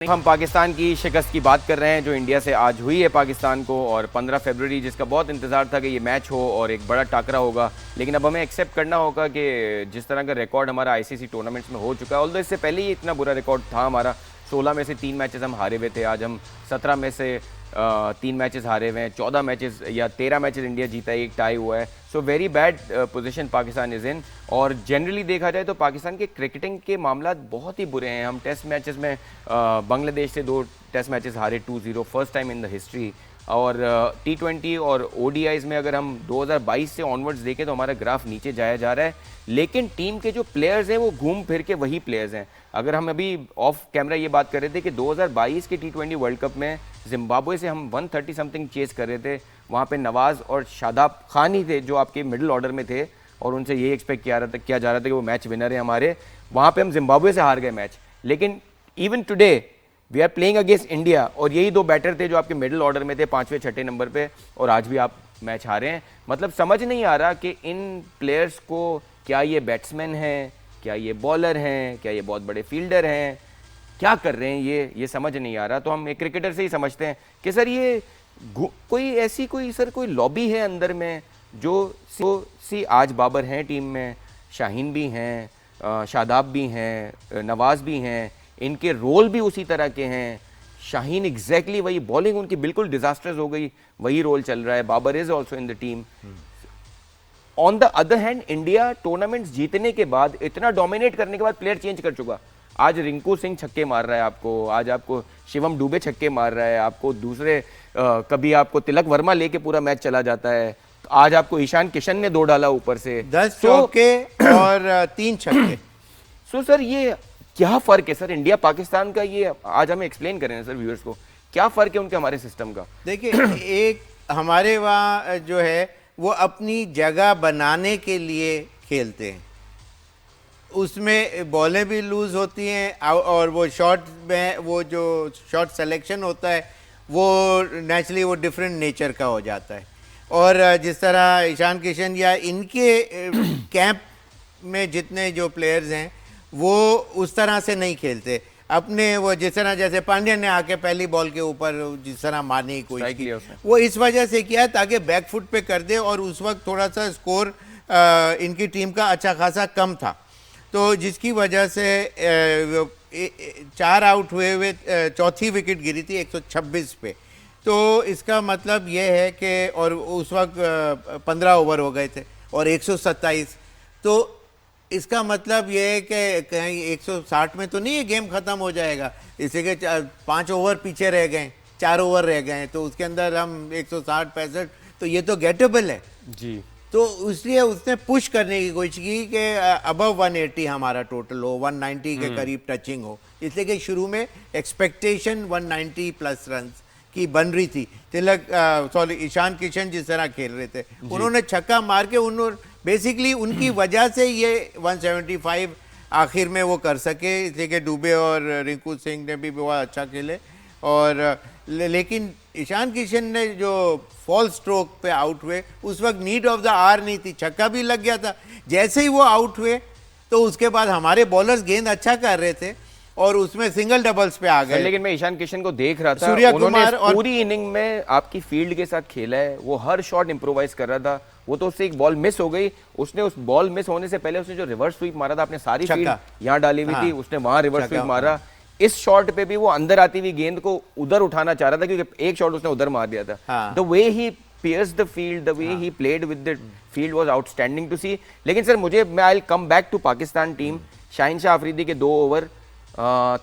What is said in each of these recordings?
हम पाकिस्तान की शिकस्त की बात कर रहे हैं जो इंडिया से आज हुई है पाकिस्तान को, और 15 फरवरी जिसका बहुत इंतज़ार था कि ये मैच हो और एक बड़ा टाकरा होगा। लेकिन अब हमें एक्सेप्ट करना होगा कि जिस तरह का रिकॉर्ड हमारा आईसीसी टूर्नामेंट्स में हो चुका है, ऑल्दो इससे पहले ही इतना बुरा रिकॉर्ड था हमारा। 16 में से 3 मैचेस हम हारे हुए थे, आज हम 17 में से 3 मैचेस हारे हुए हैं। 14 मैचेस या 13 मैचेस इंडिया जीता है, एक टाई हुआ है। So very bad position Pakistan is in. और जनरली देखा जाए तो पाकिस्तान के क्रिकेटिंग के मामला बहुत ही बुरे हैं। हम टेस्ट मैचेस में बांग्लादेश से 2 टेस्ट मैचेस हारे 2-0, first time in the history. और T20 और ODIs में अगर हम 2022 से ऑनवर्ड्स देखें तो हमारा ग्राफ नीचे जाया जा रहा है। लेकिन टीम के जो प्लेयर्स हैं वो घूम फिर के वही प्लेयर्स हैं। अगर हम अभी ऑफ कैमरा ये बात कर रहे थे कि 2022 के T20 वर्ल्ड कप में जिम्बाब्वे से हम 130 समथिंग चेस कर रहे थे, वहाँ पे नवाज़ और शादाब खान ही थे जो आपके मिडिल ऑर्डर में थे, और उनसे ये एक्सपेक्ट किया जा रहा था कि वो मैच विनर है हमारे। वहाँ पे हम जिम्बाब्वे से हार गए मैच। लेकिन even today we are playing against India, और यही 2 बैटर थे जो आपके मिडिल ऑर्डर में थे 5वें 6ठे नंबर पे, और आज भी आप मैच हारे हैं। मतलब समझ नहीं आ रहा कि इन प्लेयर्स को क्या ये बैट्समैन हैं, क्या ये बॉलर हैं, क्या ये बहुत बड़े फील्डर हैं, क्या कर रहे हैं ये समझ नहीं आ रहा। तो हम एक क्रिकेटर से ही समझते हैं कि सर ये कोई ऐसी कोई लॉबी है अंदर में जो सी आज बाबर हैं टीम में, शाहीन भी हैं, शादाब भी हैं, नवाज़ भी हैं, इनके रोल भी उसी तरह के हैं। शाहीन एग्जैक्टली वही, बॉलिंग उनकी बिल्कुल डिजास्टर्स हो गई, वही रोल चल रहा है। Babar is also in the team. On the other hand India tournaments जीतने के बाद, इतना डोमिनेट करने के बाद प्लेयर चेंज कर चुका। आज रिंकू सिंह छक्के मार रहा है आपको, आज आपको शिवम डुबे छक्के मार रहा है आपको, दूसरे कभी आपको तिलक वर्मा लेके पूरा मैच चला जाता है। आज आपको ईशान किशन ने 2 डाला ऊपर से, 10 चौके और 3 छक्के। सो सर ये क्या फर्क है सर इंडिया पाकिस्तान का? ये आज हमें एक्सप्लेन करें सर व्यूअर्स को, क्या फर्क है उनके हमारे सिस्टम का? देखिए, एक हमारे वहाँ जो है वो अपनी जगह बनाने के लिए खेलते हैं, उसमें बॉलें भी लूज होती हैं, और वो शॉट में वो जो शॉट सिलेक्शन होता है वो नेचुरली वो डिफरेंट नेचर का हो जाता है। और जिस तरह ईशान किशन या इनके कैंप में जितने जो प्लेयर्स हैं वो उस तरह से नहीं खेलते अपने, वो जिस तरह जैसे पांड्या ने आके पहली बॉल के ऊपर जिस तरह मारने की कोशिश की, वो इस वजह से किया ताकि बैकफुट पे कर दे, और उस वक्त थोड़ा सा स्कोर इनकी टीम का अच्छा खासा कम था, तो जिसकी वजह से 4 आउट हुए चौथी विकेट गिरी थी 126 पे। तो इसका मतलब ये है कि, और उस वक्त 15 ओवर हो गए थे और 127, तो इसका मतलब ये है कि कहीं 160 में तो नहीं ये गेम ख़त्म हो जाएगा, इसी के 5 ओवर पीछे रह गए, 4 ओवर रह गए, तो उसके अंदर हम 160-65, तो ये तो गेटेबल है जी। तो इसलिए उसने पुश करने की कोशिश की कि अबव 180 हमारा टोटल हो, 190 के करीब टचिंग हो, इसलिए कि शुरू में एक्सपेक्टेशन 190 प्लस रन की बन रही थी। सॉरी, ईशान किशन जिस तरह खेल रहे थे, उन्होंने छक्का मार के उन्होंने बेसिकली उनकी वजह से ये 175 आखिर में वो कर सके, इसलिए कि डुबे और रिंकू सिंह ने भी बहुत अच्छा खेले। और लेकिन ईशान किशन ने जो फॉल स्ट्रोक पे आउट हुए, उस वक्त नीड ऑफ द आवर नहीं थी, छक्का भी लग गया था। जैसे ही वो आउट हुए तो उसके बाद हमारे बॉलर्स गेंद अच्छा कर रहे थे और उसमें सिंगल डबल्स पे आ गए। लेकिन मैं ईशान किशन को देख रहा था, सूर्या उन्होंने कुमार और पूरी इनिंग में आपकी फील्ड के साथ खेला है, वो हर शॉट इंप्रोवाइज कर रहा था। वो तो उससे एक बॉल मिस हो गई, उसने उस बॉल मिस होने से पहले उसने जो रिवर्स स्वीप मारा था, आपने सारी फील्ड यहाँ डाली हुई थी, उसने वहां रिवर्स स्वीप मारा। इस शॉट पे भी वो अंदर आती हुई गेंद को उधर उठाना चाह रहा था, क्योंकि एक शॉट उसने उधर मार दिया था। The way he pierced the field, the way he played with the field was outstanding to see। लेकिन सर मैं I'll come back to Pakistan team. Shaheen Shah Afridi के 2 ओवर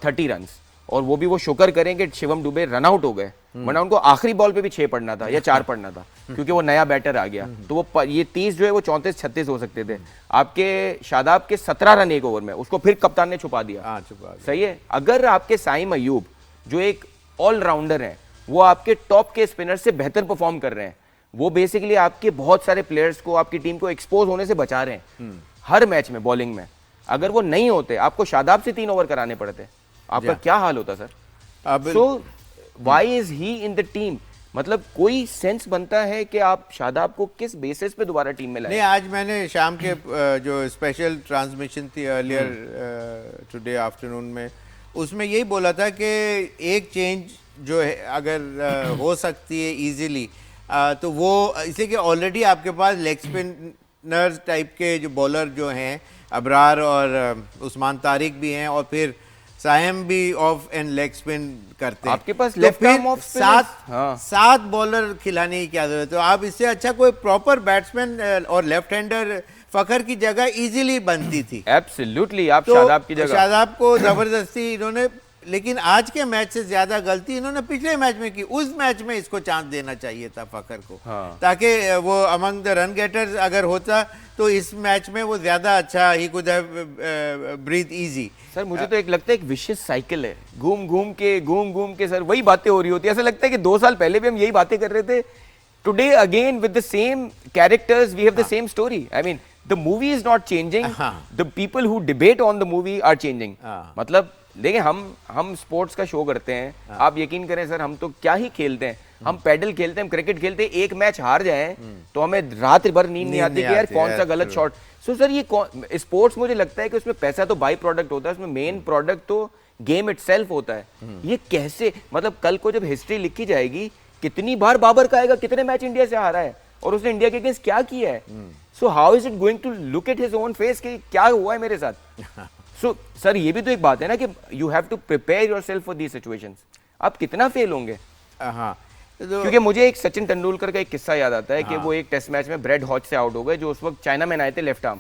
30 रन, और वो भी वो शुक्र करेंगे शिवम डुबे रन आउट हो गए, वरना उनको आखिरी बॉल पे भी 6 पड़ना था या 4 पड़ना था, क्योंकि वो नया बैटर आ गया। तो वो ये 30 जो है वो 34-36 हो सकते थे। आपके शादाब के 17 रन 1 ओवर में, उसको फिर कप्तान ने छुपा दिया। सही है। अगर आपके साइम अयूब जो एक ऑलराउंडर है, वो आपके टॉप के स्पिनर से बेहतर परफॉर्म कर रहे हैं, वो बेसिकली आपके बहुत सारे प्लेयर्स को, आपकी टीम को एक्सपोज होने से बचा रहे हैं हर मैच में बॉलिंग में। अगर वो नहीं होते, आपको शादाब से 3 ओवर कराने पड़ते, आपका क्या हाल होता sir? So why is he in the team? मतलब कोई सेंस बनता है कि आप शादाब को किस बेसिस पे दोबारा टीम में लाए? नहीं, आज मैंने शाम के जो स्पेशल ट्रांसमिशन थी अर्लियर टुडे आफ्टरनून में, उसमें यही बोला था कि एक चेंज जो है अगर हो सकती है इजीली, तो वो इसलिए कि ऑलरेडी आपके पास लेग स्पिनर्स टाइप के जो बॉलर जो हैं, अबरार और उस्मान तारिक भी हैं, और फिर साइम भी ऑफ एंड लेग स्पिन करते हैं। आपके पास तो लेफ्ट फिर आर्म ऑफ स्पिनर्स, सात बॉलर खिलाने की क्या जरूरत है? तो आप इससे अच्छा कोई प्रॉपर बैट्समैन और लेफ्ट हैंडर फखर की जगह इजीली बनती थी। एब्सोल्युटली, आप तो शादाब की जगह। शादाब को जबरदस्ती इन्होंने, लेकिन आज के मैच से ज्यादा गलती इन्होंने पिछले मैच में की। उस मैच में इसको चांस देना चाहिए था फखर को, ताकि वो अमंग द रन गेटर्स अगर होता तो इस मैच में वो ज्यादा अच्छा, he could have breathe easy. Sir मुझे तो एक लगता है एक विशियस साइकिल है, घूम घूम के सर वही बातें हो रही होती है। ऐसा लगता है कि 2 साल पहले भी हम यही बातें कर रहे थे। Today again with the same characters we have the same story. I mean the movie is not changing, the people who debate on the movie are changing. मतलब देखिए, हम स्पोर्ट्स का शो करते हैं, आप यकीन करें सर, हम तो क्या ही खेलते हैं, हम पैडल खेलते हैं, हम क्रिकेट खेलते हैं, एक मैच हार जाए तो हमें रात भर नींद नहीं आती कि यार कौन सा गलत शॉट। सो सर ये स्पोर्ट्स, मुझे लगता है कि उसमें पैसा तो बाई प्रोडक्ट होता है, उसमें मेन प्रोडक्ट तो गेम इटसेल्फ होता है। ये कैसे, मतलब कल को जब हिस्ट्री लिखी जाएगी, कितनी बार बाबर का आएगा, कितने मैच इंडिया से हारा है और उसने इंडिया के अगेंस्ट क्या किया है। So how is it going to look at his own face कि क्या हुआ है मेरे साथ। सो सर ये भी तो एक बात है ना कि you have to prepare yourself for these situations. आप कितना फेल होंगे। हाँ, तो क्योंकि मुझे एक सचिन तेंदुलकर का एक किस्सा याद आता है कि वो एक टेस्ट मैच में ब्रेड हॉच से आउट हो गए, जो उस वक्त चाइना में आए थे लेफ्ट आर्म।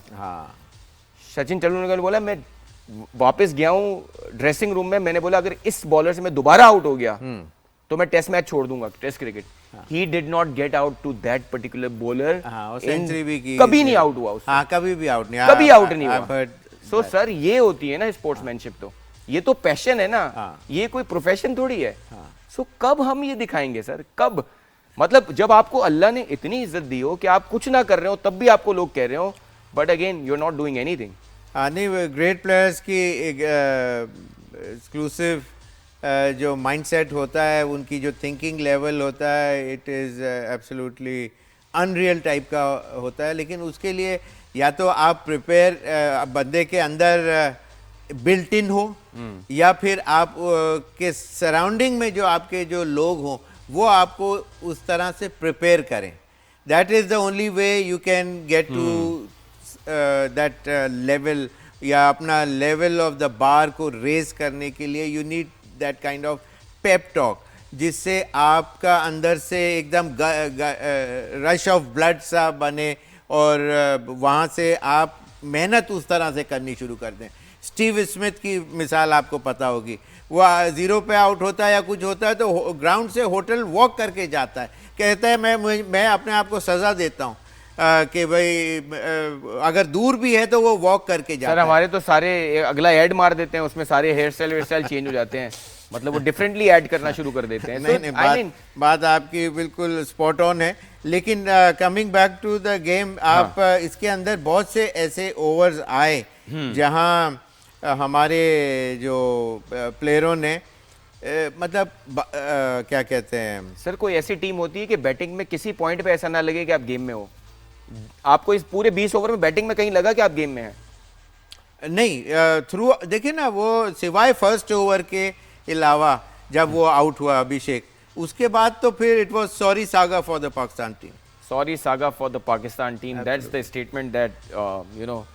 सचिन तेंदुलकर ने बोला, मैं वापस गया हूँ ड्रेसिंग रूम में, मैंने बोला अगर इस बॉलर से मैं दोबारा आउट हो गया तो मैं टेस्ट मैच छोड़ दूंगा, test cricket. He did not get out to that particular bowler. Century भी की, कभी नहीं आउट हुआ उससे। कभी भी आउट नहीं, कभी आउट नहीं हुआ। सो सर ये होती है ना स्पोर्ट्समैनशिप, तो ये तो पैशन है ना, ये कोई प्रोफेशन थोड़ी है। सो कब हम ये दिखाएंगे सर, कब? मतलब जब आपको अल्लाह ने इतनी इज्जत दी हो कि आप कुछ ना कर रहे हो तब भी आपको लोग कह रहे हो, but again you are not doing anything. नहीं, ग्रेट प्लेयर्स की एक एक्सक्लूसिव जो माइंडसेट होता है, उनकी जो थिंकिंग लेवल होता है, it is absolutely unreal type का होता है। लेकिन उसके लिए या तो आप प्रिपेयर बंदे के अंदर बिल्ट इन हो, या फिर आप के सराउंडिंग में जो आपके जो लोग हों वो आपको उस तरह से प्रिपेयर करें। That is the only way you can get to that level, या अपना लेवल ऑफ द बार को रेज करने के लिए you need that kind of pep talk, जिससे आपका अंदर से एकदम रश ऑफ ब्लड सा बने और वहाँ से आप मेहनत उस तरह से करनी शुरू कर दें। स्टीव स्मिथ की मिसाल आपको पता होगी, वो 0 पे आउट होता है या कुछ होता है तो ग्राउंड से होटल वॉक करके जाता है, कहता है मैं अपने आप को सज़ा देता हूँ कि भाई अगर दूर भी है तो वो वॉक करके जाता है। सर हमारे तो सारे अगला ऐड मार देते हैं, उसमें सारे हेयर स्टाइल चेंज हो जाते हैं, मतलब वो डिफरेंटली ऐड करना शुरू कर देते हैं। नहीं, बात आपकी बिल्कुल स्पॉट ऑन है। लेकिन coming back to the game, आप इसके अंदर बहुत से ऐसे ओवर्स आए जहां हमारे जो प्लेयरों ने मतलब क्या कहते हैं सर, कोई ऐसी टीम होती है कि बैटिंग में किसी पॉइंट पे ऐसा ना लगे कि आप गेम में हो। आपको इस पूरे 20 ओवर में बैटिंग में कहीं लगा कि आप गेम में हैं? नहीं, थ्रू देखिए ना, वो सिवाय फर्स्ट ओवर के अलावा जब वो आउट हुआ अभिषेक, उसके बाद तो फिर it was sorry saga for the Pakistan team. Sorry saga for the Pakistan team. That's the statement that you know